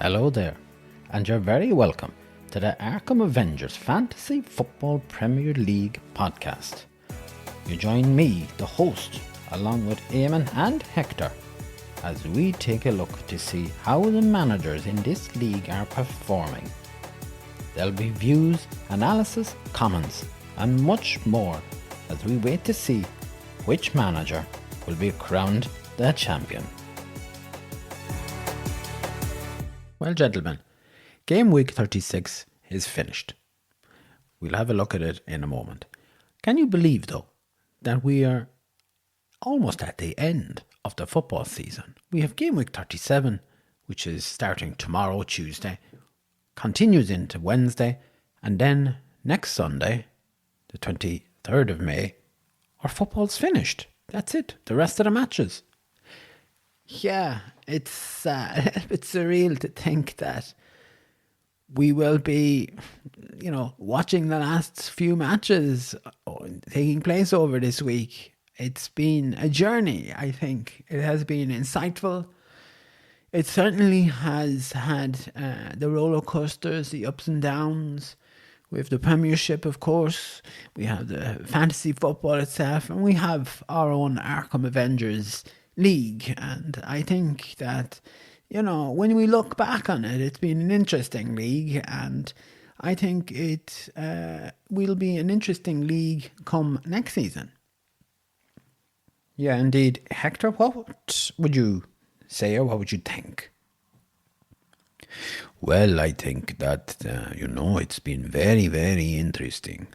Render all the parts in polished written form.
Hello there, and you're very welcome to the Arkham Avengers Fantasy Football Premier League podcast. You join me, the host, along with Eamon and Hector, as we take a look to see how the managers in this league are performing. There'll be views, analysis, comments, and much more as we wait to see which manager will be crowned the champion. Well, gentlemen, Gameweek 36 is finished. We'll have a look at it in a moment. Can you believe, though, that we are almost at the end of the football season? We have Gameweek 37, which is starting tomorrow, Tuesday, continues into Wednesday, and then next Sunday, the 23rd of May, our football's finished. That's it. The rest of the matches. Yeah, it's a little bit surreal to think that we will be, watching the last few matches taking place over this week. It's been a journey, I think. It has been insightful. It certainly has had the roller coasters, the ups and downs. We have the Premiership, of course. We have the fantasy football itself. And we have our own Arkham Avengers league. And I think that, when we look back on it, it's been an interesting league. And I think it will be an interesting league come next season. Yeah, indeed. Hector, what would you say or what would you think? Well, I think that, it's been very, very interesting.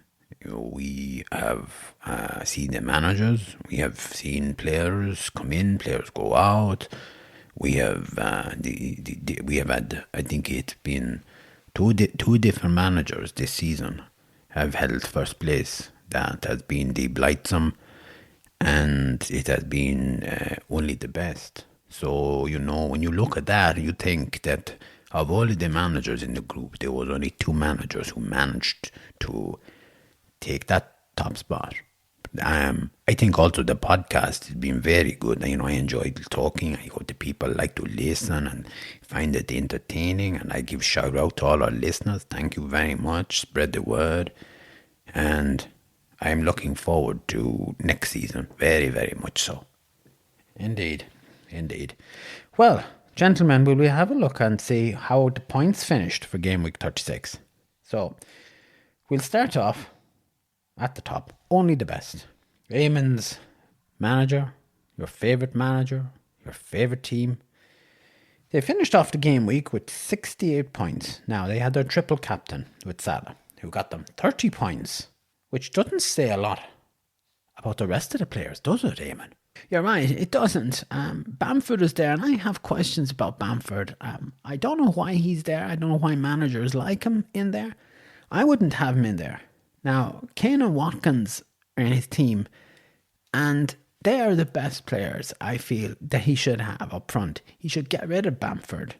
We have seen the managers, we have seen players come in, players go out. We have we have had, I think it's been two different managers this season have held first place. That has been the Blightsome, and it has been only the best. So, when you look at that, you think that of all of the managers in the group, there was only two managers who managed to take that top spot. I think also the podcast has been very good. I enjoyed talking. I hope the people like to listen and find it entertaining. And I give shout out to all our listeners. Thank you very much. Spread the word. And I'm looking forward to next season. Very, very much so. Indeed. Well, gentlemen, will we have a look and see how the points finished for Game Week 36? So, we'll start off at the top. Only the best. Eamon's manager, your favourite team. They finished off the game week with 68 points. Now, they had their triple captain with Salah, who got them 30 points, which doesn't say a lot about the rest of the players, does it, Eamon? You're right, it doesn't. Bamford is there, and I have questions about Bamford. I don't know why he's there. I don't know why managers like him in there. I wouldn't have him in there. Now, Kane and Watkins are in his team, and they are the best players, I feel, that he should have up front. He should get rid of Bamford.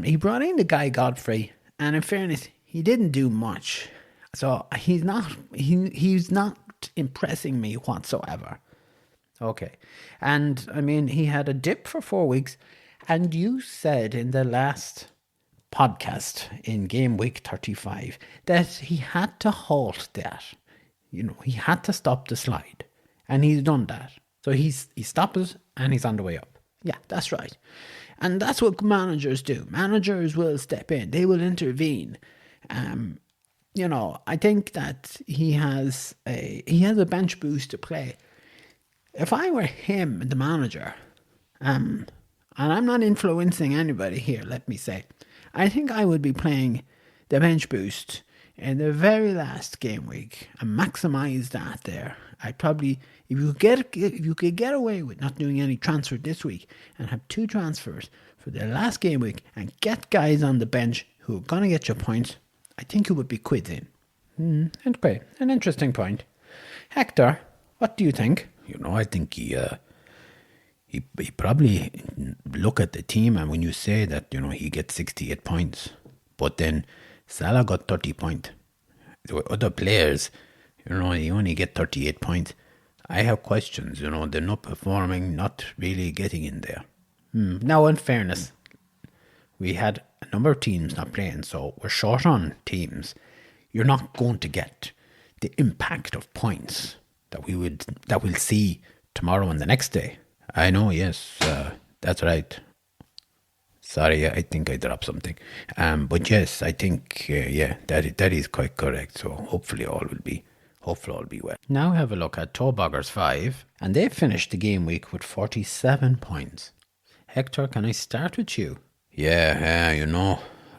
He brought in the guy Godfrey, and in fairness, he didn't do much. So he's not impressing me whatsoever. Okay. And, he had a dip for 4 weeks, and you said in the last podcast in Game Week 35 that he had to halt that. He had to stop the slide, and he's done that. So he stopped it, and he's on the way up. Yeah, that's right. And that's what managers do. Managers will step in. They will intervene. I think that he has a bench boost to play. If I were him, the manager, and I'm not influencing anybody here, let me say, I think I would be playing the bench boost in the very last game week and maximise that there. I'd probably, if you could get away with not doing any transfer this week and have 2 transfers for the last game week and get guys on the bench who are going to get your points, I think you would be quids in. Okay, an interesting point. Hector, what do you think? I think he probably look at the team, and when you say that, he gets 68 points, but then Salah got 30 points. The other players, he only get 38 points. I have questions, they're not performing, not really getting in there. Now, in fairness, We had a number of teams not playing, so we're short on teams. You're not going to get the impact of points that we'll see tomorrow and the next day. I know, yes, that's right. Sorry, I think I dropped something. But yes, I think that is quite correct. So hopefully all will be well. Now we have a look at Toboggers 5, and they finished the game week with 47 points. Hector, can I start with you? Yeah,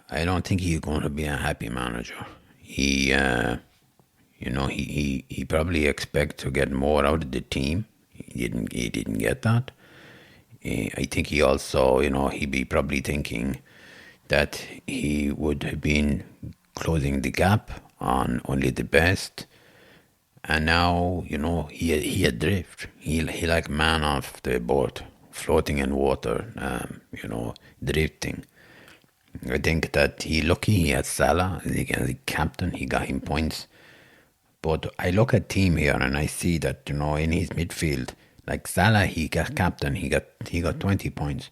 I don't think he's going to be a happy manager. He probably expect to get more out of the team. He didn't get that. I think he also, he'd be probably thinking that he would have been closing the gap on only the best. And now, he adrift. He like man off the boat, floating in water, drifting. I think that he lucky he had Salah as a captain. He got him points. But I look at team here and I see that, in his midfield, like Salah, he got captain, he got 20 points.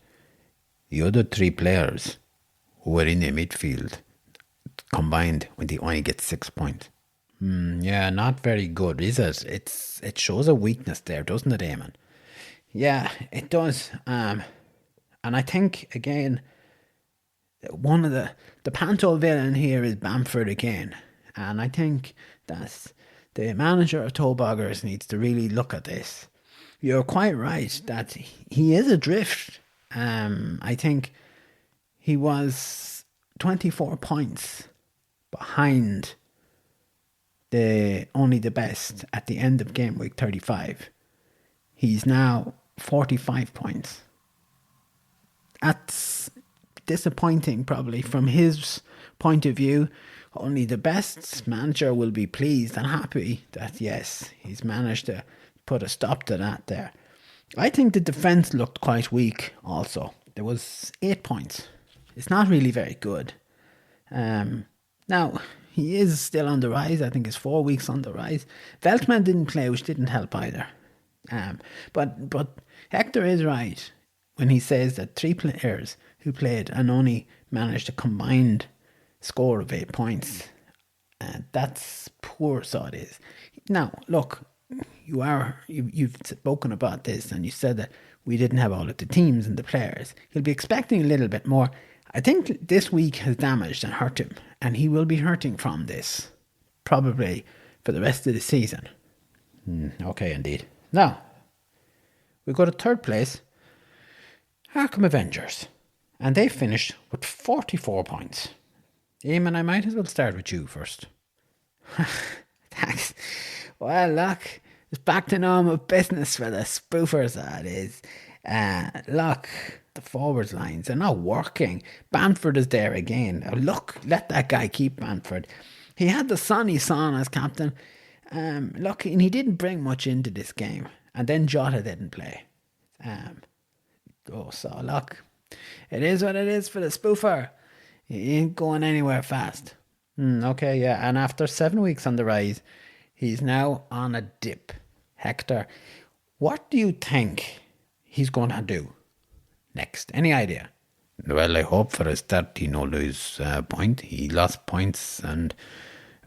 The other three players who were in the midfield combined, when they only get 6 points. Yeah, not very good, is it? It shows a weakness there, doesn't it, Eamon? Yeah, it does. And I think, again, one of the panto villain here is Bamford again. And I think that the manager of Toboggers needs to really look at this. You're quite right that he is adrift. I think he was 24 points behind only the best at the end of game week 35. He's now 45 points. That's disappointing, probably from his point of view. Only the best manager will be pleased and happy that yes, he's managed to put a stop to that there. I think the defence looked quite weak also. There was 8 points. It's not really very good. Now, he is still on the rise. I think it's 4 weeks on the rise. Veltman didn't play, which didn't help either. But Hector is right when he says that 3 players who played and only managed a combined score of 8 points. That's poor, so it is. Now, look, you've spoken about this and you said that we didn't have all of the teams and the players. He'll be expecting a little bit more. I think this week has damaged and hurt him, and he will be hurting from this, probably for the rest of the season. Okay, indeed. Now, we go to third place, Arkham Avengers, and they finished with 44 points. Eamon, I might as well start with you first. Thanks. Well, look, it's back to normal business for the spoofers, that is. Look, the forwards lines are not working. Bamford is there again. Look, let that guy keep Bamford. He had the son he saw as captain. Look, and he didn't bring much into this game. And then Jota didn't play. So look, it is what it is for the spoofer. He ain't going anywhere fast. Okay, yeah. And after 7 weeks on the rise, he's now on a dip. Hector, what do you think he's going to do next? Any idea? Well, I hope for a start he no lose point. He lost points, and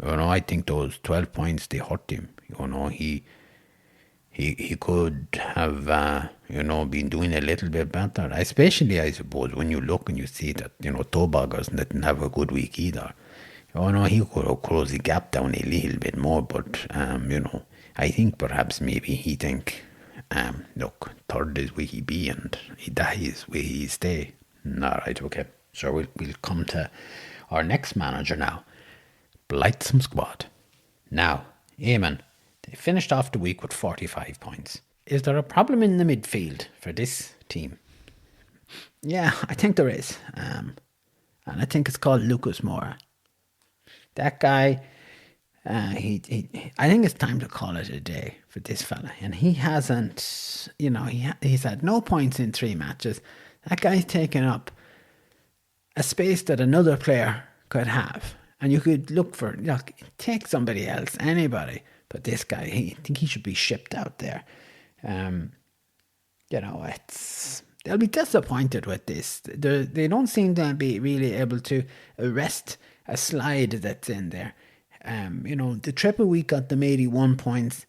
I think those 12 points they hurt him. He could have been doing a little bit better. Especially, I suppose, when you look and you see that Toboggers didn't have a good week either. He could have closed the gap down a little bit more, but I think perhaps maybe he think, look, third is where he be and that is where he stay. Alright, okay. So we'll come to our next manager now. Blightsome squad. Now, Eamon, they finished off the week with 45 points. Is there a problem in the midfield for this team? Yeah, I think there is. And I think it's called Lucas Moura. That guy, I think it's time to call it a day for this fella. And he hasn't, he's had no points in 3 matches. That guy's taken up a space that another player could have. And you could look for, take somebody else, anybody. But this guy, I think he should be shipped out there. they'll be disappointed with this. They don't seem to be really able to arrest a slide that's in there. The triple week got them 81 points.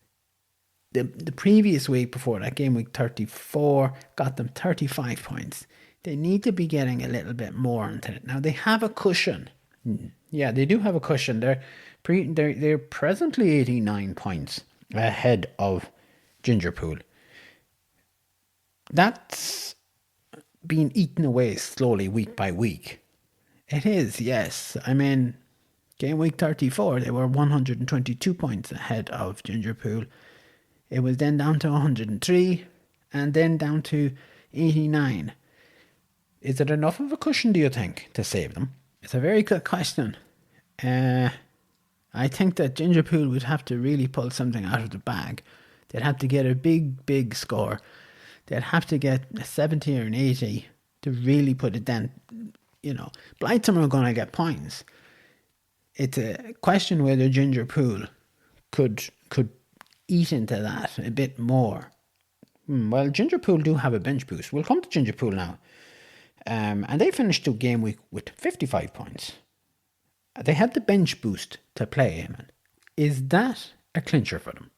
The previous week before that, game week 34, got them 35 points. They need to be getting a little bit more into it. Now, they have a cushion. Yeah, they do have a cushion. They're presently 89 points ahead of Gingerpool. That's been eaten away slowly week by week. It is, yes. I mean, game week 34, they were 122 points ahead of Gingerpool. It was then down to 103 and then down to 89. Is it enough of a cushion, do you think, to save them? It's a very good question. I think that Gingerpool would have to really pull something out of the bag. They'd have to get a big, big score. They'd have to get a 70 or an 80 to really put it down. Blightsome are going to get points. It's a question whether Gingerpool could eat into that a bit more. Well, Gingerpool do have a bench boost. We'll come to Gingerpool now. And they finished the game week with 55 points. They had the bench boost to play, Eamon. Is that a clincher for them?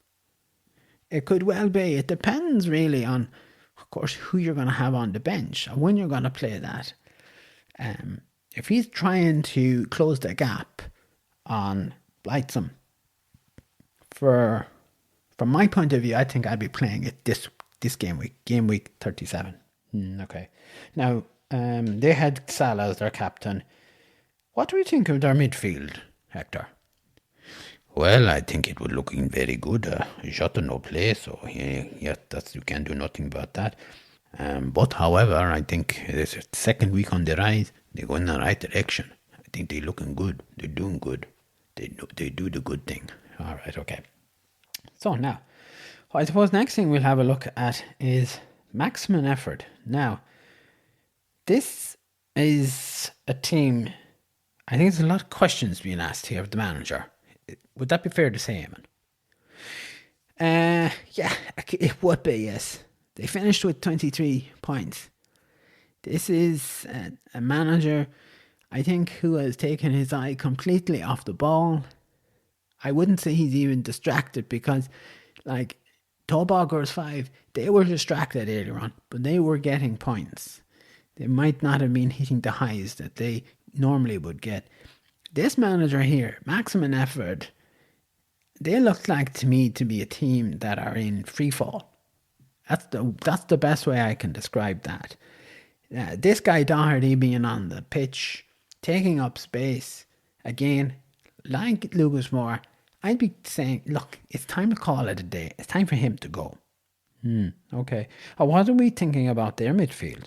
It could well be. It depends really on, of course, who you're going to have on the bench and when you're going to play that. If he's trying to close the gap on Blightsome, from my point of view, I think I'd be playing it this game week 37. Okay. Now, they had Salah as their captain. What do we think of their midfield, Hector? Well, I think it was looking very good. Jota no play, so you can't do nothing about that. But however, I think this is the second week on the rise. They go in the right direction. I think they're looking good. They're doing good. They do the good thing. All right, okay. So now, I suppose next thing we'll have a look at is maximum effort. Now, this is a team, I think there's a lot of questions being asked here of the manager. Would that be fair to say, Eamon? Yeah, it would be, yes. They finished with 23 points. This is a manager, I think, who has taken his eye completely off the ball. I wouldn't say he's even distracted because, like, Tobaggers 5, they were distracted earlier on, but they were getting points. They might not have been hitting the highs that they normally would get. This manager here, maximum effort, they look like to me to be a team that are in freefall. That's the best way I can describe that. This guy Doherty being on the pitch, taking up space, again, like Lucas Moore, I'd be saying, look, it's time to call it a day. It's time for him to go. Okay. What are we thinking about their midfield?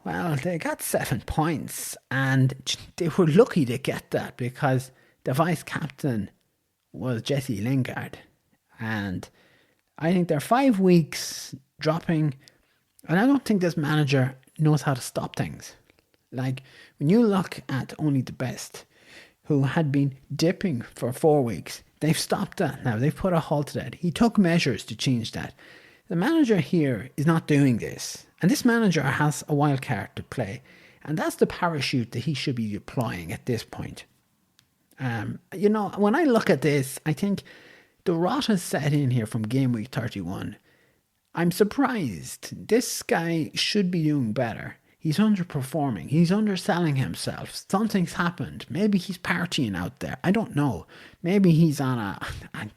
Well, they got 7 points and they were lucky to get that because the vice captain was Jesse Lingard. And I think they're 5 weeks dropping, and I don't think this manager knows how to stop things. Like, when you look at only the best, who had been dipping for 4 weeks, they've stopped that now. They've put a halt to that. He took measures to change that. The manager here is not doing this. And this manager has a wild card to play. And that's the parachute that he should be deploying at this point. When I look at this, I think the rot has set in here from game week 31. I'm surprised. This guy should be doing better. He's underperforming. He's underselling himself. Something's happened. Maybe he's partying out there. I don't know. Maybe he's on I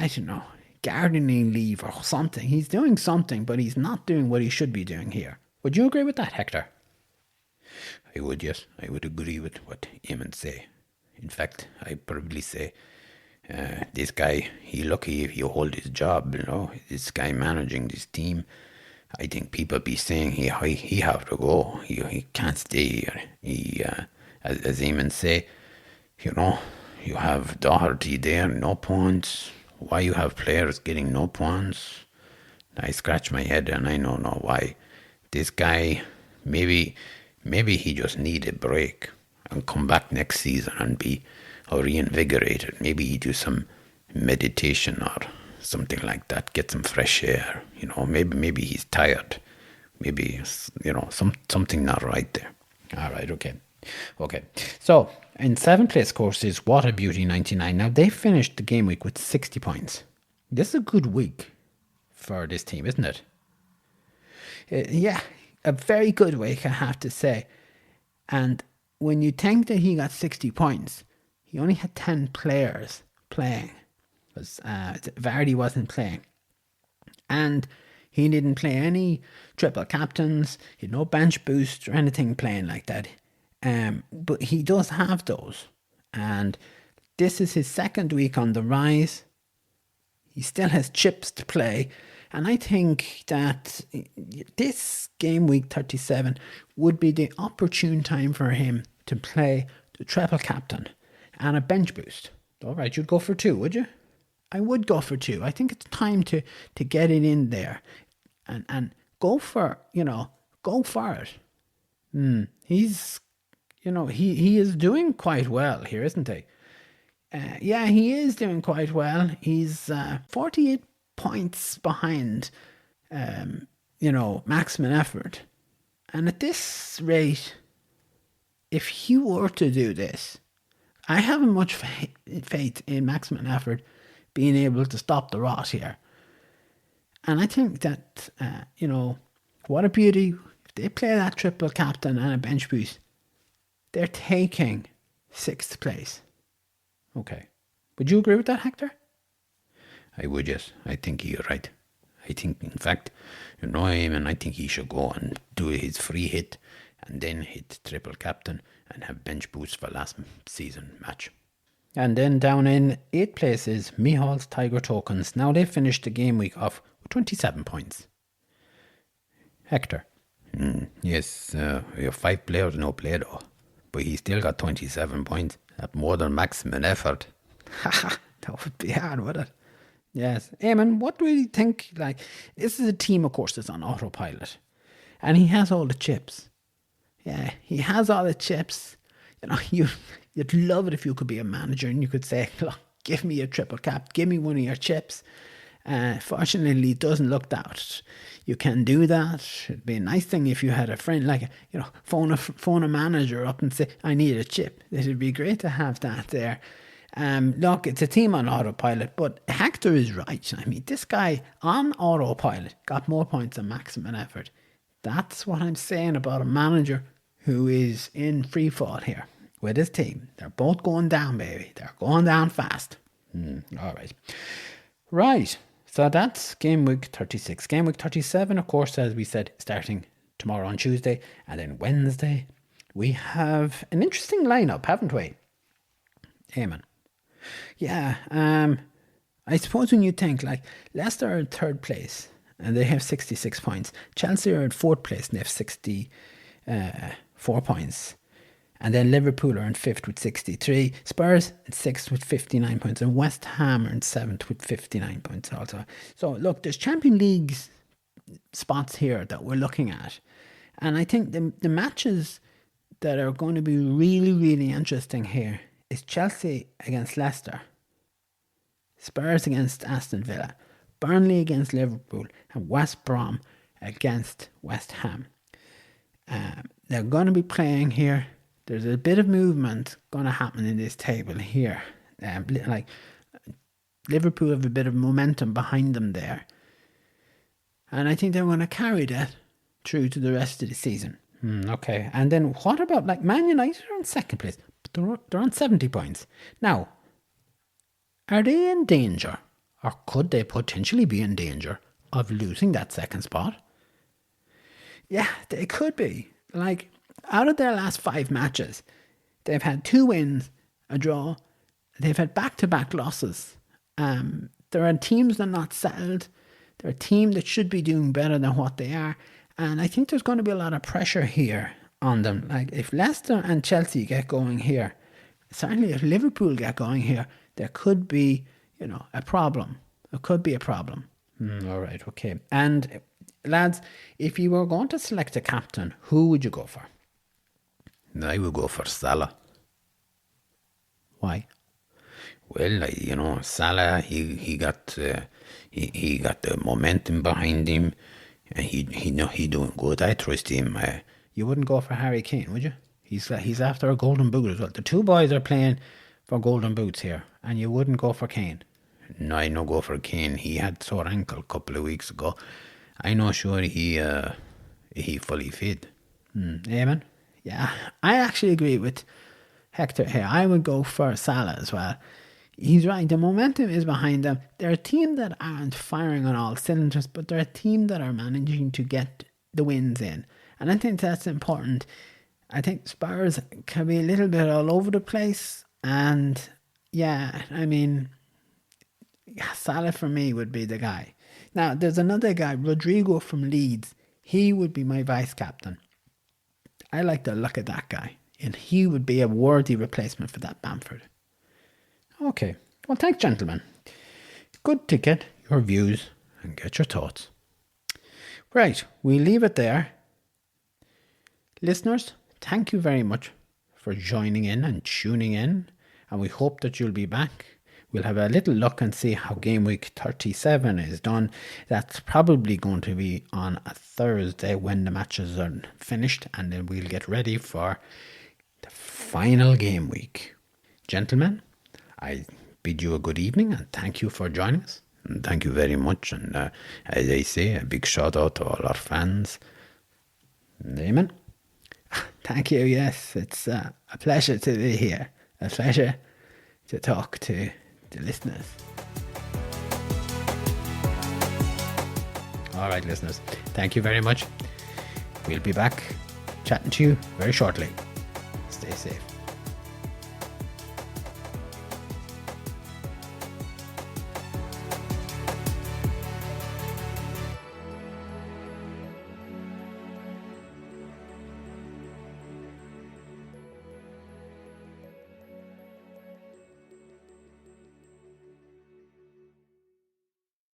don't know, gardening leave or something. He's doing something, but he's not doing what he should be doing here. Would you agree with that, Hector? I would, yes. I would agree with what Eamon say. In fact, I'd probably say this guy, he lucky if you hold his job, This guy managing this team, I think people be saying he have to go. He can't stay here. As Eamon say, you have Doherty there, no points. Why you have players getting no points? I scratch my head and I don't know why. This guy, maybe he just need a break and come back next season and be reinvigorated. Maybe he do some meditation or something like that. Get some fresh air. Maybe he's tired. maybe, something not right there. All right, okay. Okay. So, in seventh place, of course, is What a Beauty 99. Now, they finished the game week with 60 points. This is a good week for this team, isn't it? Yeah, a very good week, I have to say. And when you think that he got 60 points, he only had 10 players playing. Because Vardy wasn't playing. And he didn't play any triple captains. He had no bench boost or anything playing like that. But he does have those. And this is his second week on the rise. He still has chips to play. And I think that this game week 37 would be the opportune time for him to play the triple captain and a bench boost. All right, you'd go for 2, would you? I would go for 2. I think it's time to get it in there and go for, go for it. He's, he is doing quite well here, isn't he? Yeah, he is doing quite well. He's 48 points behind, maximum effort. And at this rate, if he were to do this, I haven't much faith in maximum effort being able to stop the rot here. And I think that, What a Beauty, if they play that triple captain and a bench boost, they're taking 6th place. Okay. Would you agree with that, Hector? I would, yes. I think you're right. I think, in fact, Eamon, I think he should go and do his free hit and then hit triple captain and have bench boost for last season match. And then down in 8th place is Mihal's Tiger Tokens. Now they finished the game week off with 27 points. Hector? Yes, we have 5 players no play though. But he still got 27 points at more than maximum effort. Haha, that would be hard, would it? Yes. Eamon, what do you think? Like, this is a team, of course, that's on autopilot. And he has all the chips. Yeah, he has all the chips. You'd love it if you could be a manager and you could say, look, give me a triple cap, give me one of your chips. Fortunately, it doesn't look that you can do that. It'd be a nice thing if you had a friend, like, phone a manager up and say, I need a chip. It'd be great to have that there. Look, it's a team on autopilot, but Hector is right. I mean, this guy on autopilot got more points than maximum effort. That's what I'm saying about a manager who is in free fall here with his team. They're both going down, baby. They're going down fast. All right. Right. So that's game week 36. Game week 37, of course, as we said, starting tomorrow on Tuesday. And then Wednesday, we have an interesting lineup, haven't we? Eamon. Yeah. I suppose when you think, like, Leicester are in 3rd place and they have 66 points. Chelsea are in 4th place and they have 64 points. And then Liverpool are in 5th with 63. Spurs in 6th with 59 points. And West Ham are in 7th with 59 points also. So, look, there's Champions League spots here that we're looking at. And I think the matches that are going to be really, really interesting here is Chelsea against Leicester, Spurs against Aston Villa, Burnley against Liverpool, and West Brom against West Ham. They're going to be playing here. There's a bit of movement going to happen in this table here. Like, Liverpool have a bit of momentum behind them there. And I think they're going to carry that through to the rest of the season. Okay. And then what about, like, Man United are in 2nd place? But they're on 70 points. Now, are they in danger? Or could they potentially be in danger of losing that 2nd spot? Yeah, they could be. Like, out of their last 5 matches, they've had 2 wins, a draw. They've had back-to-back losses. There are teams that are not settled. They're a team that should be doing better than what they are. And I think there's going to be a lot of pressure here on them. Like, if Leicester and Chelsea get going here, certainly if Liverpool get going here, there could be, a problem. It could be a problem. All right, okay. And, lads, if you were going to select a captain, who would you go for? I would go for Salah. Why? Well, Salah, he got the momentum behind him. And he doing good. I trust him. You wouldn't go for Harry Kane, would you? He's after a golden boot as well. The two boys are playing for golden boots here, and you wouldn't go for Kane. No, I no go for Kane. He had sore ankle a couple of weeks ago. I know sure he fully fit. Eamon? Yeah, I actually agree with Hector here. I would go for Salah as well. He's right. The momentum is behind them. They're a team that aren't firing on all cylinders, but they're a team that are managing to get the wins in. And I think that's important. I think Spurs can be a little bit all over the place. And yeah, I mean, Salah for me would be the guy. Now, there's another guy, Rodrigo from Leeds. He would be my vice captain. I like the look of that guy. And he would be a worthy replacement for that Bamford. Okay. Well, thanks, gentlemen. Good to get your views and get your thoughts. Right. We leave it there. Listeners, thank you very much for joining in and tuning in. And we hope that you'll be back. We'll have a little look and see how Gameweek 37 is done. That's probably going to be on a Thursday when the matches are finished. And then we'll get ready for the final game week. Gentlemen, I bid you a good evening and thank you for joining us. And thank you very much. And as I say, a big shout out to all our fans. Eamon? Thank you, yes. It's a pleasure to be here. A pleasure to talk to the listeners. All right, listeners. Thank you very much. We'll be back chatting to you very shortly. Stay safe.